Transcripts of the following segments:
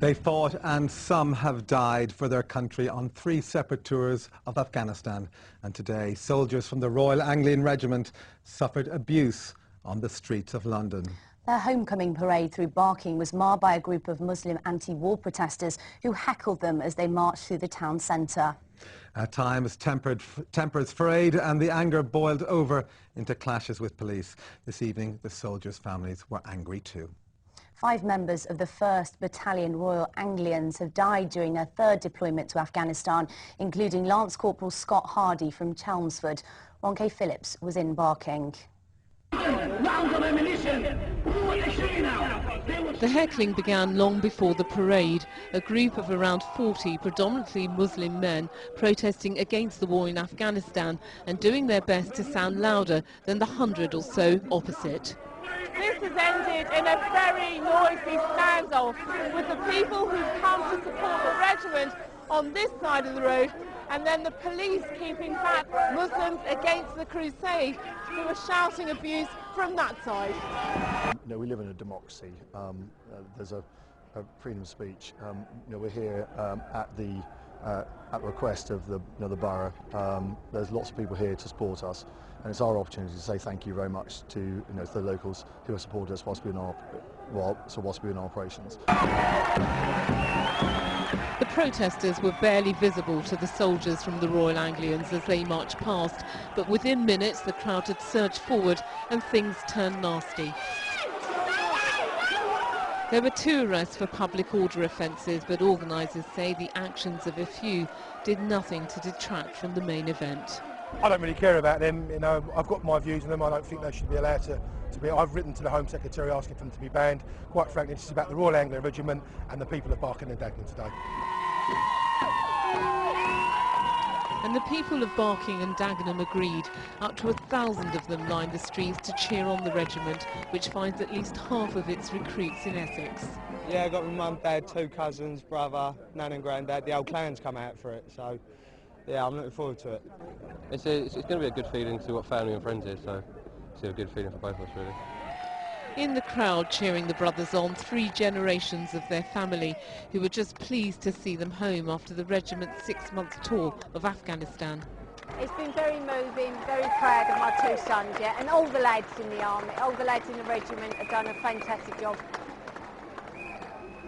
They fought and some have died for their country on 3 separate tours of Afghanistan. And today, soldiers from the Royal Anglian Regiment suffered abuse on the streets of London. Their homecoming parade through Barking was marred by a group of Muslim anti-war protesters who heckled them as they marched through the town centre. At times, tempers frayed and the anger boiled over into clashes with police. This evening, the soldiers' families were angry too. 5 members of the 1st Battalion Royal Anglians have died during their 3rd deployment to Afghanistan, including Lance Corporal Scott Hardy from Chelmsford. Ron K. Phillips was in Barking. The heckling began long before the parade. A group of around 40 predominantly Muslim men protesting against the war in Afghanistan and doing their best to sound louder than the 100 or so opposite. This has ended in a very noisy standoff with the people who've come to support the regiment on this side of the road, and then the police keeping back Muslims Against the Crusades who are shouting abuse from that side. We live in a democracy. There's a freedom of speech. We're here at the request of the borough. There's lots of people here to support us, and it's our opportunity to say thank you very much to the locals who have supported us whilst we're in our operations. The protesters were barely visible to the soldiers from the Royal Anglians as they marched past, but within minutes the crowd had surged forward and things turned nasty. There were 2 arrests for public order offences, but organisers say the actions of a few did nothing to detract from the main event. I don't really care about them. I've got my views on them. I don't think they should be allowed to be. I've written to the Home Secretary asking for them to be banned. Quite frankly, this is about the Royal Anglian Regiment and the people of Barking and Dagenham today. And the people of Barking and Dagenham agreed. Up to 1,000 of them lined the streets to cheer on the regiment, which finds at least half of its recruits in Essex. Yeah, I got my mum, dad, 2 cousins, brother, nan and granddad. The whole clan's come out for it, so yeah, I'm looking forward to it. It's going to be a good feeling to see what family and friends is, so it's a good feeling for both of us, really. In the crowd cheering the brothers on, 3 generations of their family who were just pleased to see them home after the regiment's 6-month tour of Afghanistan. It's been very moving, very proud of my 2 sons, yeah, and all the lads in the army, all the lads in the regiment have done a fantastic job.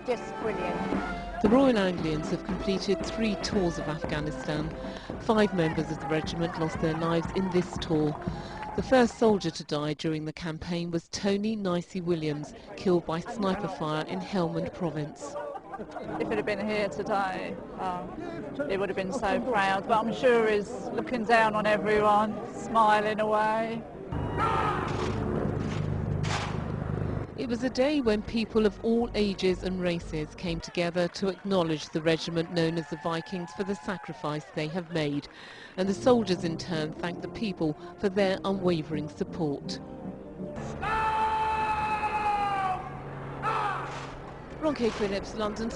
Just brilliant. The Royal Anglians have completed 3 tours of Afghanistan. 5 members of the regiment lost their lives in this tour. The first soldier to die during the campaign was Tony Nicey Williams, killed by sniper fire in Helmand province. If it had been here today, he would have been so proud, but I'm sure he's looking down on everyone, smiling away. It was a day when people of all ages and races came together to acknowledge the regiment known as the Vikings for the sacrifice they have made, and the soldiers in turn thanked the people for their unwavering support. Ron K. Phillips, London.